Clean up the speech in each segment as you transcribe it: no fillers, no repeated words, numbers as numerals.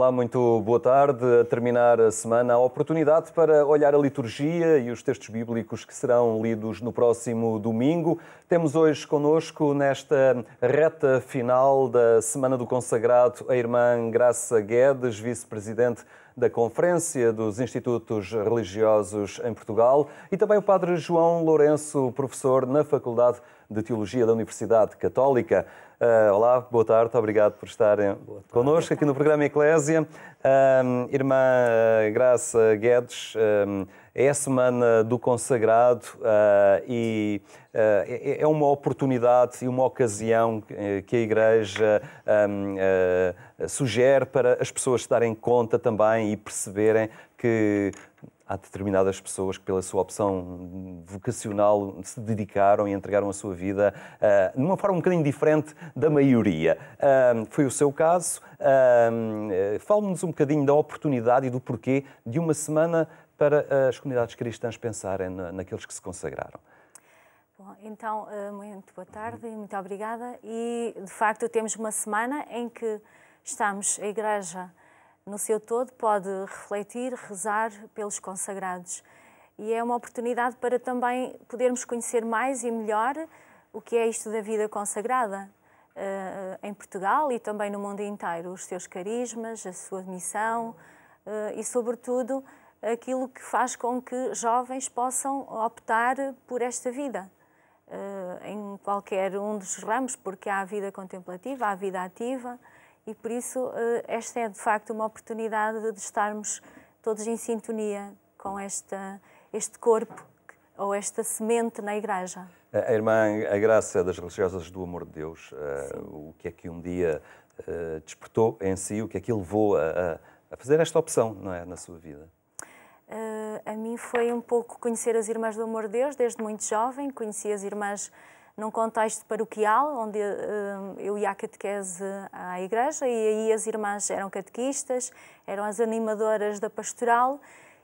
Olá, muito boa tarde. A terminar a semana, a oportunidade para olhar a liturgia e os textos bíblicos que serão lidos no próximo domingo. Temos hoje connosco, nesta reta final da Semana do Consagrado, a irmã Graça Guedes, vice-presidente da Conferência dos Institutos Religiosos em Portugal, e também o padre João Lourenço, professor na Faculdade de Teologia da Universidade Católica. Olá, boa tarde, obrigado por estarem connosco aqui no programa Eclésia. Irmã Graça Guedes, é a Semana do Consagrado e é uma oportunidade e uma ocasião que a Igreja sugere para as pessoas se darem conta também e perceberem que há determinadas pessoas que, pela sua opção vocacional, se dedicaram e entregaram a sua vida de uma forma um bocadinho diferente da maioria. Foi o seu caso. Fale-nos um bocadinho da oportunidade e do porquê de uma semana para as comunidades cristãs pensarem naqueles que se consagraram. Bom, então, muito boa tarde e muito obrigada. E, de facto, temos uma semana em que estamos, a Igreja no seu todo pode refletir, rezar pelos consagrados. E é uma oportunidade para também podermos conhecer mais e melhor o que é isto da vida consagrada em Portugal e também no mundo inteiro, os seus carismas, a sua missão e, sobretudo, aquilo que faz com que jovens possam optar por esta vida em qualquer um dos ramos, porque há a vida contemplativa, há a vida ativa. E, por isso, esta é, de facto, uma oportunidade de estarmos todos em sintonia com este corpo ou esta semente na Igreja. A irmã, a Graça das Religiosas do Amor de Deus, o que é que um dia despertou em si, o que é que a levou a fazer esta opção, não é, na sua vida? A mim foi um pouco conhecer as Irmãs do Amor de Deus, desde muito jovem. Conheci as Irmãs num contexto paroquial, onde eu ia à catequese à igreja, e aí as irmãs eram catequistas, eram as animadoras da pastoral,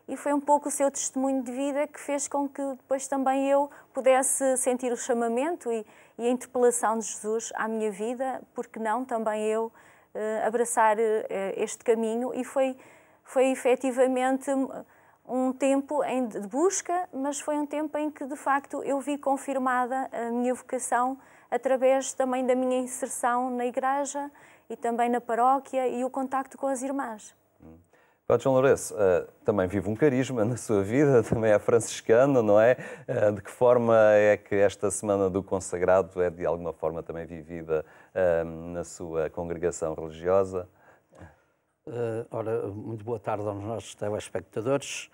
e foi um pouco o seu testemunho de vida que fez com que depois também eu pudesse sentir o chamamento e a interpelação de Jesus à minha vida, porque não também eu abraçar este caminho. E foi efetivamente um tempo de busca, mas foi um tempo em que, de facto, eu vi confirmada a minha vocação através também da minha inserção na Igreja e também na paróquia e o contacto com as irmãs. Padre João Lourenço, também vive um carisma na sua vida, também é franciscano, não é? De que forma é que esta Semana do Consagrado é, de alguma forma, também vivida na sua congregação religiosa? Ora, muito boa tarde aos nossos telespectadores.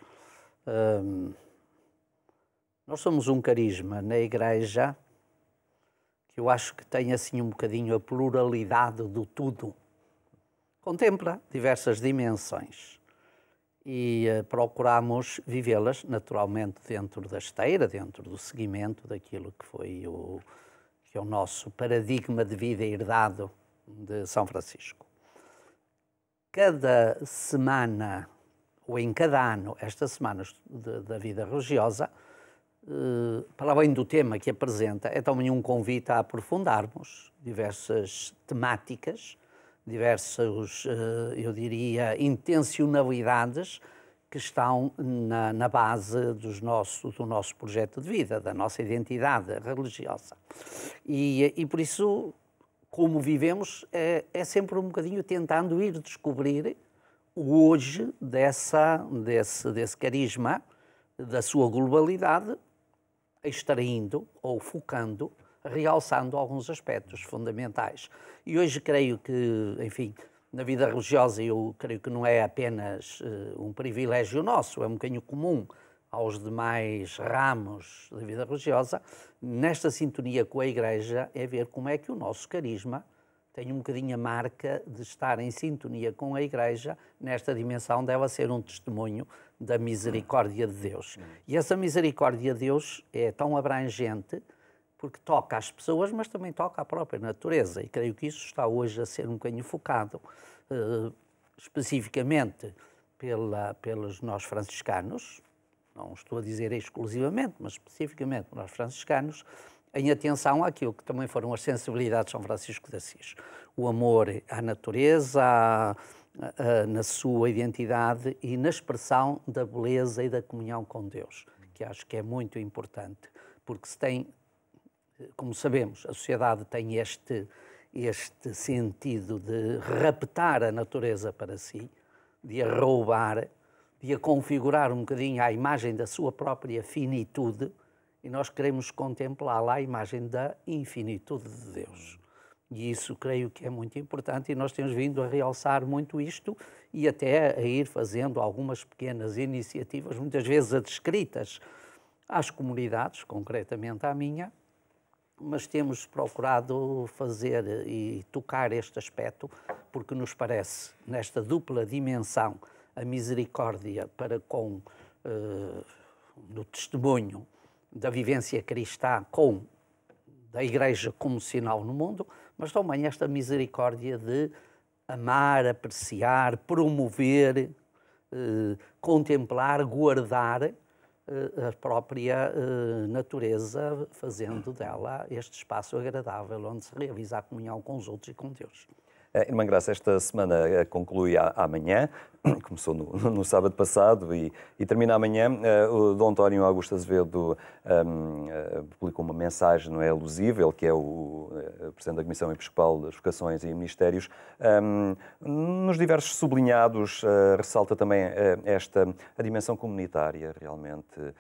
Nós somos um carisma na Igreja que eu acho que tem assim um bocadinho a pluralidade do tudo. Contempla diversas dimensões e procuramos vivê-las naturalmente dentro da esteira, dentro do seguimento daquilo que foi que é o nosso paradigma de vida herdado de São Francisco. Cada semana, ou em cada ano, estas semanas da vida religiosa, para além do tema que apresenta, é também um convite a aprofundarmos diversas temáticas, diversas, eu diria, intencionalidades que estão na base do nosso projeto de vida, da nossa identidade religiosa. E por isso, como vivemos, é sempre um bocadinho tentando ir descobrir o hoje desse carisma, da sua globalidade, extraindo ou focando, realçando alguns aspectos fundamentais. E hoje creio que, enfim, na vida religiosa, eu creio que não é apenas um privilégio nosso, é um bocadinho comum aos demais ramos da vida religiosa, nesta sintonia com a Igreja, é ver como é que o nosso carisma tem um bocadinho a marca de estar em sintonia com a Igreja. Nesta dimensão deve ser um testemunho da misericórdia de Deus. E essa misericórdia de Deus é tão abrangente porque toca às pessoas, mas também toca à própria natureza. E creio que isso está hoje a ser um bocadinho focado especificamente pelos nós franciscanos, não estou a dizer exclusivamente, mas especificamente nós franciscanos, em atenção àquilo que também foram as sensibilidades de São Francisco de Assis. O amor à natureza, na sua identidade e na expressão da beleza e da comunhão com Deus, que acho que é muito importante, porque se tem, como sabemos, a sociedade tem este sentido de raptar a natureza para si, de a roubar, de a configurar um bocadinho à imagem da sua própria finitude, e nós queremos contemplá-la à imagem da infinitude de Deus. E isso creio que é muito importante, e nós temos vindo a realçar muito isto e até a ir fazendo algumas pequenas iniciativas, muitas vezes adscritas às comunidades, concretamente à minha, mas temos procurado fazer e tocar este aspecto porque nos parece, nesta dupla dimensão, a misericórdia para com, no testemunho da vivência cristã com da Igreja como sinal no mundo, mas também esta misericórdia de amar, apreciar, promover, contemplar, guardar a própria natureza, fazendo dela este espaço agradável onde se realiza a comunhão com os outros e com Deus. Irmã Graça, esta semana conclui amanhã, começou no sábado passado e termina amanhã. O Dom António Augusto Azevedo publicou uma mensagem, não é, alusiva, ele que é o Presidente da Comissão Episcopal das Vocações e Ministérios. Nos diversos sublinhados ressalta também a dimensão comunitária, realmente.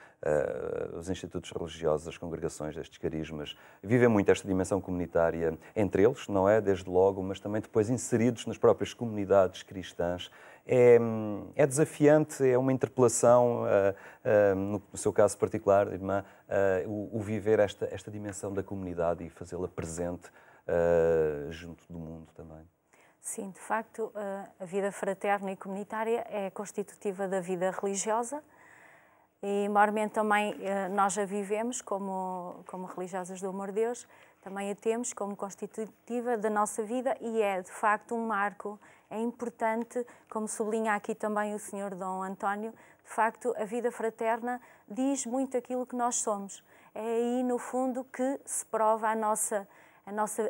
Os institutos religiosos, as congregações destes carismas, vivem muito esta dimensão comunitária entre eles, não é? Desde logo, mas também depois inseridos nas próprias comunidades cristãs. É desafiante, é uma interpelação, no seu caso particular, irmã, o viver esta dimensão da comunidade e fazê-la presente junto do mundo também. Sim, de facto, a vida fraterna e comunitária é constitutiva da vida religiosa e, maiormente, também nós a vivemos como religiosas do amor de Deus, também a temos como constitutiva da nossa vida e é, de facto, um marco. É importante, como sublinha aqui também o Sr. Dom António, de facto, a vida fraterna diz muito aquilo que nós somos. É aí, no fundo, que se prova a nossa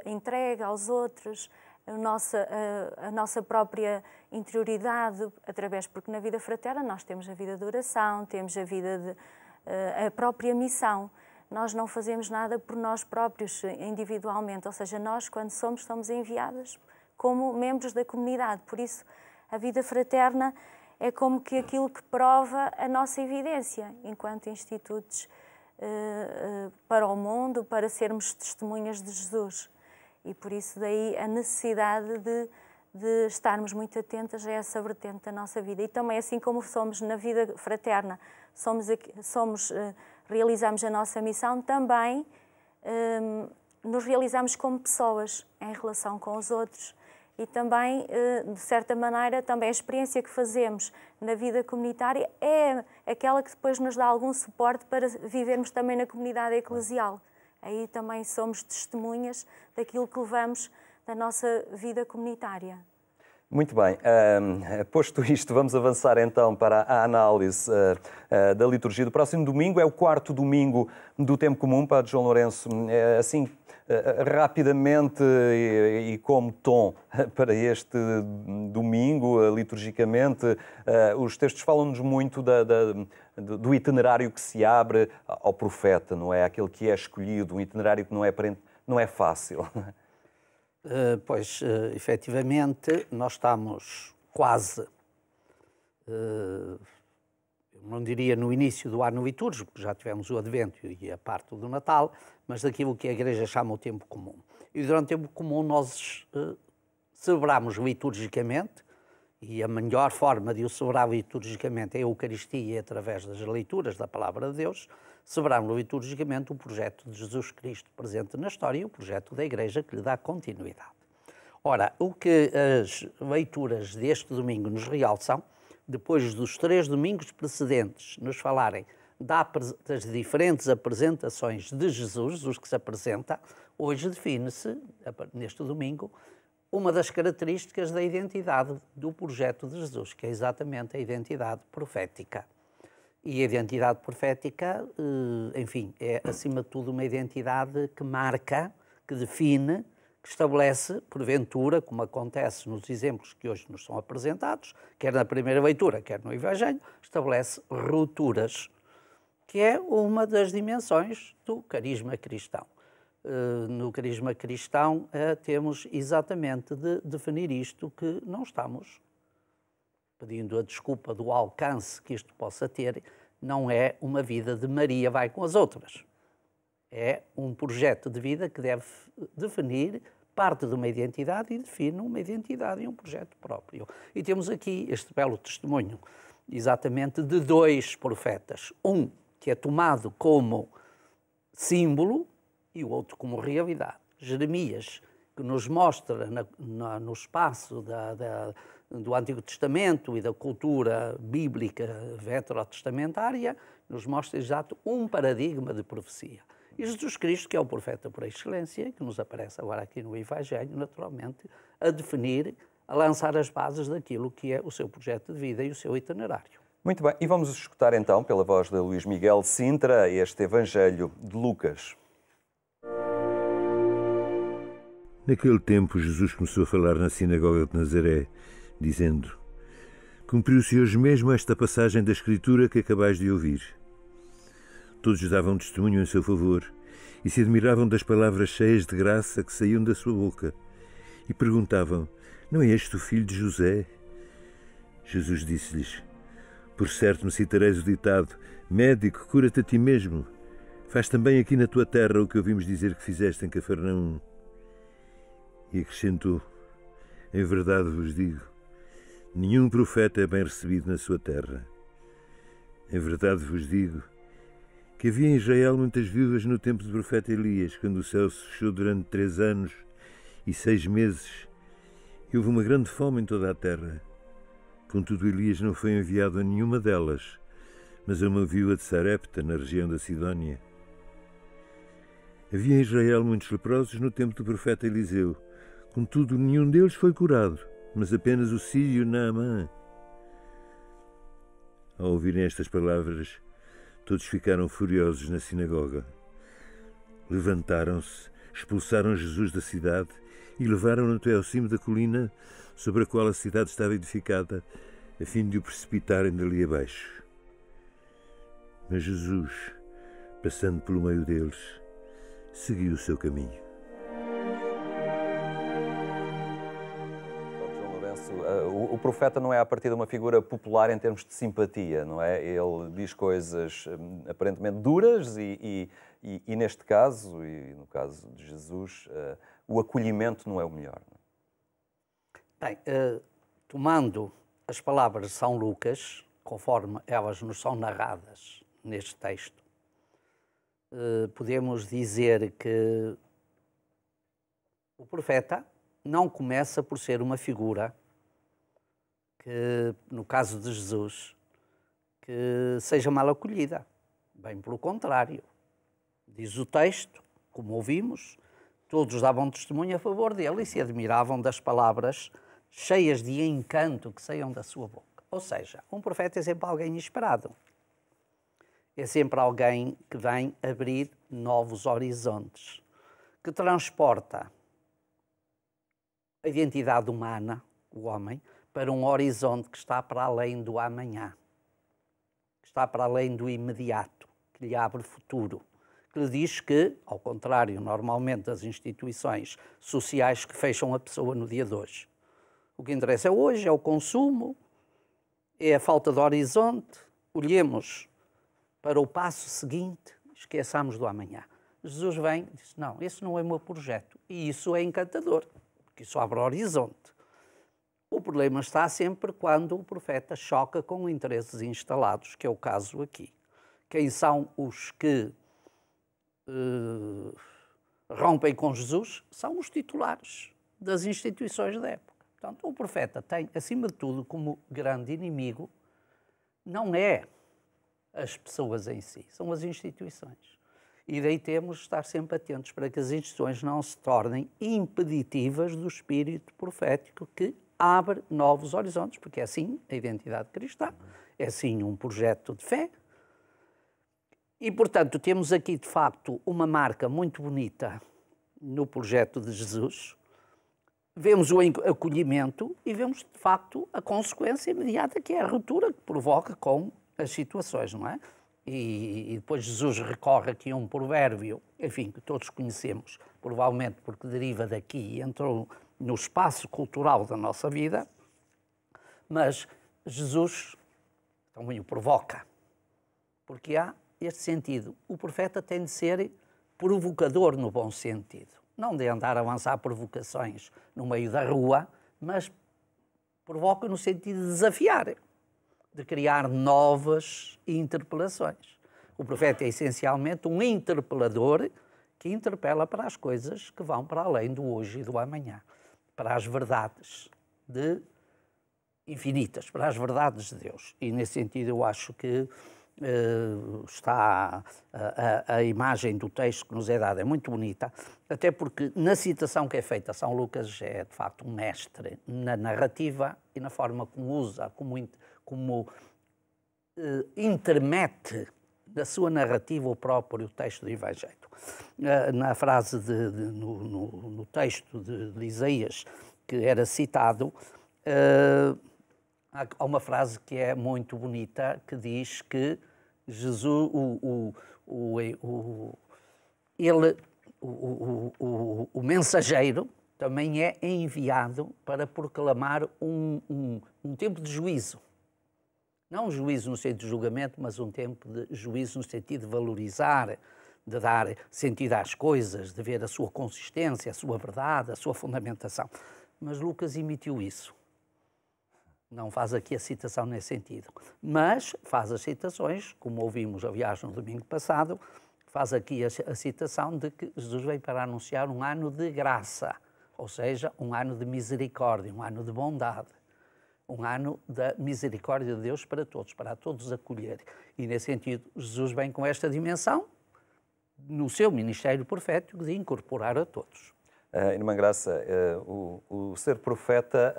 entrega aos outros, a nossa própria interioridade, porque na vida fraterna nós temos a vida de oração, temos a própria missão. Nós não fazemos nada por nós próprios, individualmente, ou seja, nós, quando somos enviadas como membros da comunidade. Por isso, a vida fraterna é como que aquilo que prova a nossa evidência, enquanto institutos para o mundo, para sermos testemunhas de Jesus. E por isso daí a necessidade de estarmos muito atentas a essa vertente da nossa vida. E também, assim como somos na vida fraterna, realizamos a nossa missão, também nos realizamos como pessoas em relação com os outros. E também, de certa maneira, também a experiência que fazemos na vida comunitária é aquela que depois nos dá algum suporte para vivermos também na comunidade eclesial. Aí também somos testemunhas daquilo que levamos da nossa vida comunitária. Muito bem. Posto isto, vamos avançar então para a análise da liturgia do próximo domingo. É o quarto domingo do tempo comum, Padre João Lourenço. Assim, rapidamente e como tom para este domingo, liturgicamente, os textos falam-nos muito do itinerário que se abre ao profeta, não é? Aquele que é escolhido, um itinerário que não é fácil. Pois, efetivamente, nós estamos quase, não diria no início do ano litúrgico, porque já tivemos o Advento e a parte do Natal, mas daquilo que a Igreja chama o tempo comum. E durante o tempo comum nós celebramos liturgicamente, e a melhor forma de o celebrar liturgicamente é a Eucaristia através das leituras da Palavra de Deus. Celebramos liturgicamente o projeto de Jesus Cristo presente na história e o projeto da Igreja que lhe dá continuidade. Ora, o que as leituras deste domingo nos realçam, depois dos 3 domingos precedentes nos falarem das diferentes apresentações de Jesus, os que se apresenta, hoje define-se, neste domingo, uma das características da identidade do projeto de Jesus, que é exatamente a identidade profética. E a identidade profética, enfim, é acima de tudo uma identidade que marca, que define, que que estabelece, porventura, como acontece nos exemplos que hoje nos são apresentados, quer na primeira leitura, quer no Evangelho, estabelece rupturas, que é uma das dimensões do carisma cristão. No carisma cristão temos exatamente de definir isto, que não estamos pedindo a desculpa do alcance que isto possa ter, não é uma vida de Maria vai com as outras. É um projeto de vida que deve definir parte de uma identidade e define uma identidade e um projeto próprio. E temos aqui este belo testemunho, exatamente de dois profetas. Um que é tomado como símbolo e o outro como realidade. Jeremias, que nos mostra no espaço do Antigo Testamento e da cultura bíblica veterotestamentária, nos mostra exato um paradigma de profecia. E Jesus Cristo, que é o profeta por excelência, que nos aparece agora aqui no Evangelho, naturalmente, a definir, a lançar as bases daquilo que é o seu projeto de vida e o seu itinerário. Muito bem, e vamos escutar então, pela voz de Luís Miguel Sintra, este Evangelho de Lucas. Naquele tempo, Jesus começou a falar na sinagoga de Nazaré, dizendo: Cumpriu-se hoje mesmo esta passagem da Escritura que acabais de ouvir. Todos davam testemunho em seu favor e se admiravam das palavras cheias de graça que saíam da sua boca e perguntavam: Não é este o filho de José? Jesus disse-lhes: Por certo me citareis o ditado: Médico, cura-te a ti mesmo. Faz também aqui na tua terra o que ouvimos dizer que fizeste em Cafarnaum. E acrescentou: Em verdade vos digo, nenhum profeta é bem recebido na sua terra. Em verdade vos digo que havia em Israel muitas viúvas no tempo do profeta Elias, quando o céu se fechou durante 3 anos e 6 meses, e houve uma grande fome em toda a terra. Contudo, Elias não foi enviado a nenhuma delas, mas a uma viúva de Sarepta, na região da Sidónia. Havia em Israel muitos leprosos no tempo do profeta Eliseu. Contudo, nenhum deles foi curado, mas apenas o sírio Naamã. Ao ouvirem estas palavras, todos ficaram furiosos na sinagoga. Levantaram-se, expulsaram Jesus da cidade e levaram-no até ao cimo da colina sobre a qual a cidade estava edificada, a fim de o precipitarem dali abaixo. Mas Jesus, passando pelo meio deles, seguiu o seu caminho. O profeta não é, a partir de uma figura popular em termos de simpatia, não é? Ele diz coisas aparentemente duras e neste caso, e no caso de Jesus, o acolhimento não é o melhor. Bem, tomando as palavras de São Lucas, conforme elas nos são narradas neste texto, podemos dizer que o profeta não começa por ser uma figura que, no caso de Jesus, que seja mal acolhida. Bem pelo contrário. Diz o texto, como ouvimos, todos davam testemunho a favor dele e se admiravam das palavras cheias de encanto que saiam da sua boca. Ou seja, um profeta é sempre alguém inesperado. É sempre alguém que vem abrir novos horizontes, que transporta a identidade humana, o homem, para um horizonte que está para além do amanhã, que está para além do imediato, que lhe abre futuro, que lhe diz que, ao contrário, normalmente, das instituições sociais que fecham a pessoa no dia de hoje, o que interessa é hoje, é o consumo, é a falta de horizonte, olhemos para o passo seguinte, esqueçamos do amanhã. Jesus vem e diz: não, esse não é o meu projeto. E isso é encantador, porque isso abre horizonte. O problema está sempre quando o profeta choca com interesses instalados, que é o caso aqui. Quem são os que rompem com Jesus? São os titulares das instituições da época. Portanto, o profeta tem, acima de tudo, como grande inimigo, não é as pessoas em si, são as instituições. E daí temos de estar sempre atentos para que as instituições não se tornem impeditivas do espírito profético que abre novos horizontes, porque é assim a identidade cristã, é assim um projeto de fé. E, portanto, temos aqui, de facto, uma marca muito bonita no projeto de Jesus, vemos o acolhimento e vemos, de facto, a consequência imediata, que é a ruptura que provoca com as situações, não é? E depois Jesus recorre aqui a um provérbio, enfim, que todos conhecemos, provavelmente porque deriva daqui e entrou no espaço cultural da nossa vida, mas Jesus também o provoca, porque há este sentido. O profeta tem de ser provocador no bom sentido, não de andar a lançar provocações no meio da rua, mas provoca no sentido de desafiar, de criar novas interpelações. O profeta é essencialmente um interpelador que interpela para as coisas que vão para além do hoje e do amanhã, para as verdades infinitas, para as verdades de Deus. E nesse sentido eu acho que está a imagem do texto que nos é dada é muito bonita, até porque na citação que é feita, São Lucas é de facto um mestre na narrativa e na forma como usa, como intermete da sua narrativa o próprio texto do Evangelho. Na frase, no texto de Isaías que era citado, há uma frase que é muito bonita, que diz que Jesus, o mensageiro também é enviado para proclamar um tempo de juízo. Não um juízo no sentido de julgamento, mas um tempo de juízo no sentido de valorizar, de dar sentido às coisas, de ver a sua consistência, a sua verdade, a sua fundamentação. Mas Lucas emitiu isso. Não faz aqui a citação nesse sentido, mas faz as citações, como ouvimos, aliás, no domingo passado, faz aqui a citação de que Jesus veio para anunciar um ano de graça, ou seja, um ano de misericórdia, um ano de bondade, um ano da misericórdia de Deus para todos acolher. E, nesse sentido, Jesus vem com esta dimensão no seu ministério profético de incorporar a todos. Irmã Graça, o ser profeta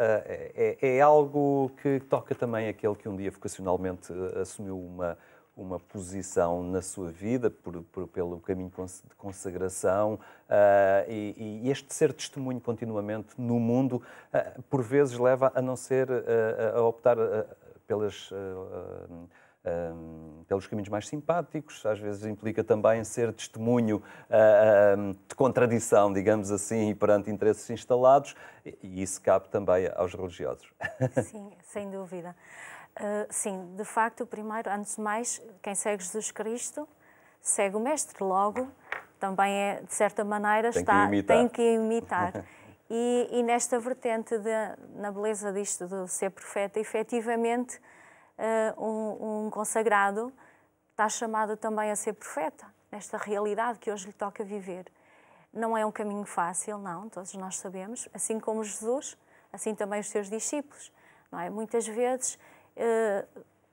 é algo que toca também aquele que um dia vocacionalmente assumiu uma posição na sua vida pelo caminho de consagração e este ser testemunho continuamente no mundo por vezes leva a não ser a optar pelos caminhos mais simpáticos, às vezes implica também ser testemunho de contradição, digamos assim, perante interesses instalados, e isso cabe também aos religiosos. Sim, sem dúvida. Sim, de facto, primeiro, antes de mais, quem segue Jesus Cristo, segue o Mestre, logo, também é, de certa maneira, tem que imitar. E nesta vertente, na beleza disto de ser profeta, efetivamente, um consagrado está chamado também a ser profeta, nesta realidade que hoje lhe toca viver. Não é um caminho fácil, não, todos nós sabemos, assim como Jesus, assim também os seus discípulos, não é? Muitas vezes,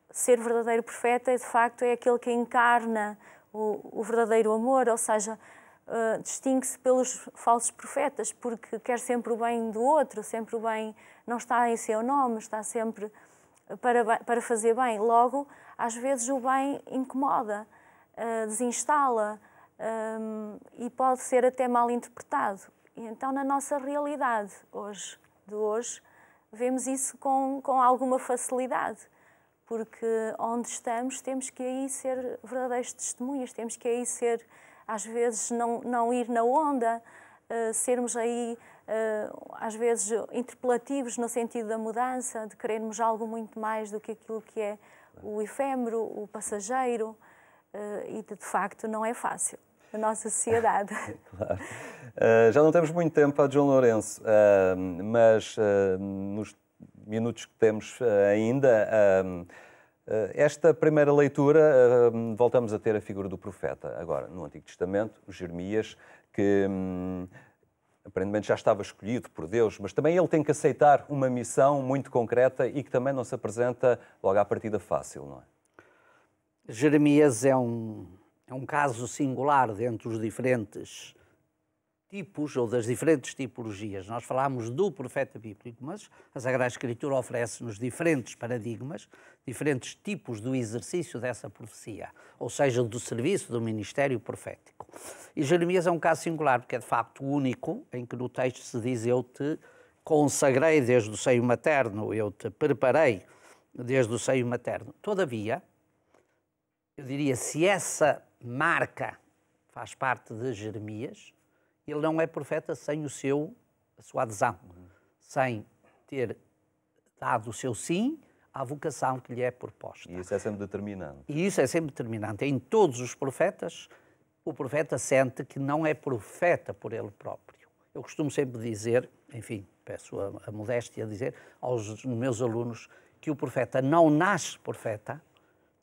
ser verdadeiro profeta, de facto, é aquele que encarna o verdadeiro amor, ou seja, distingue-se pelos falsos profetas, porque quer sempre o bem do outro, sempre o bem, não está em seu nome, está sempre para fazer bem. Logo, às vezes o bem incomoda, desinstala e pode ser até mal interpretado. E então, na nossa realidade de hoje, vemos isso com alguma facilidade, porque onde estamos temos que aí ser verdadeiros testemunhas, temos que aí ser, às vezes, não ir na onda, sermos aí, às vezes, interpelativos no sentido da mudança, de querermos algo muito mais do que aquilo que é o efêmero, o passageiro, e de facto não é fácil na nossa sociedade. Claro. Já não temos muito tempo para João Lourenço, mas nos minutos que temos ainda, esta primeira leitura, voltamos a ter a figura do profeta. Agora, no Antigo Testamento, o Jeremias, que aparentemente já estava escolhido por Deus, mas também ele tem que aceitar uma missão muito concreta e que também não se apresenta logo à partida fácil, não é? Jeremias é um caso singular dentre os diferentes tipos ou das diferentes tipologias. Nós falámos do profeta bíblico, mas a Sagrada Escritura oferece-nos diferentes paradigmas, diferentes tipos do exercício dessa profecia, ou seja, do serviço do ministério profético. E Jeremias é um caso singular, porque é de facto o único em que no texto se diz: eu te consagrei desde o seio materno, eu te preparei desde o seio materno. Todavia, eu diria, se essa marca faz parte de Jeremias, ele não é profeta sem a sua adesão, sem ter dado o seu sim à vocação que lhe é proposta. E isso é sempre determinante. E isso é sempre determinante. Em todos os profetas, o profeta sente que não é profeta por ele próprio. Eu costumo sempre dizer, enfim, peço a modéstia, dizer aos meus alunos que o profeta não nasce profeta,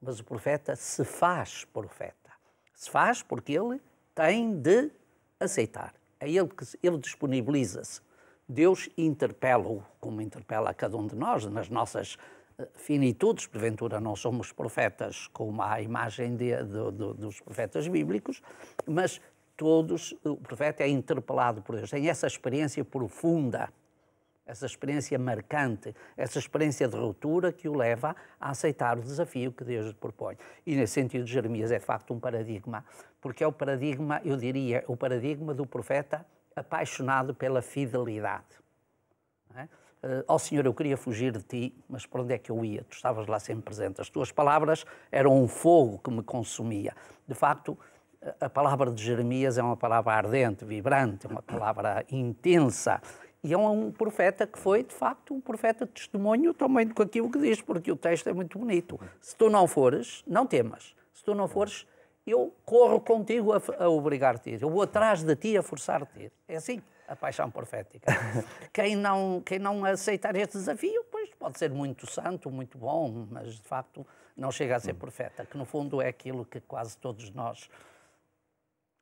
mas o profeta se faz profeta. Se faz porque ele tem de aceitar. É ele que ele disponibiliza-se. Deus interpela-o, como interpela a cada um de nós, nas nossas finitudes. Porventura não somos profetas como a imagem dos profetas bíblicos, mas todos, o profeta é interpelado por Deus. Tem essa experiência profunda, essa experiência marcante, essa experiência de ruptura que o leva a aceitar o desafio que Deus lhe propõe. E nesse sentido, Jeremias é de facto um paradigma, porque é o paradigma, eu diria, o paradigma do profeta apaixonado pela fidelidade. Ó Senhor, eu queria fugir de ti, mas por onde é que eu ia? Tu estavas lá sempre presente. As tuas palavras eram um fogo que me consumia. De facto, a palavra de Jeremias é uma palavra ardente, vibrante, uma palavra intensa. E é um profeta que foi, de facto, um profeta de testemunho também com aquilo que diz, porque o texto é muito bonito. Se tu não fores, não temas. Se tu não fores, eu corro contigo a obrigar-te. Eu vou atrás de ti a forçar-te. É assim a paixão profética. Quem não aceitar este desafio, pois pode ser muito santo, muito bom, mas, de facto, não chega a ser profeta, que, no fundo, é aquilo que quase todos nós...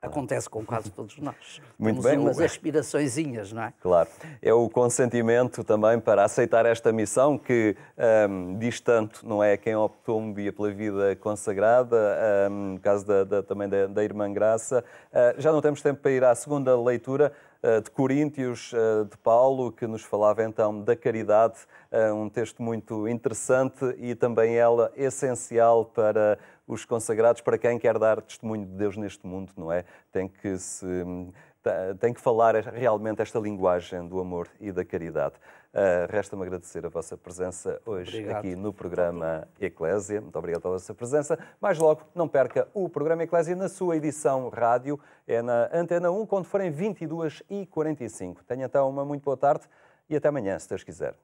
Acontece com quase todos nós. Muito Temos bem. umas aspiraçõezinhas, não é? Claro. É o consentimento também para aceitar esta missão que diz tanto, não é? Quem optou um dia pela vida consagrada, no caso também da Irmã Graça. Já não temos tempo para ir à segunda leitura de Coríntios, de Paulo, que nos falava então da caridade, um texto muito interessante e também ela essencial para os consagrados, para quem quer dar testemunho de Deus neste mundo, não é? Tem que falar realmente esta linguagem do amor e da caridade. Resta-me agradecer a vossa presença hoje aqui no programa Eclésia. Muito obrigado pela vossa presença. Mais logo, não perca o programa Eclésia na sua edição rádio. É na Antena 1, quando forem 22h45. Tenha então uma muito boa tarde e até amanhã, se Deus quiser.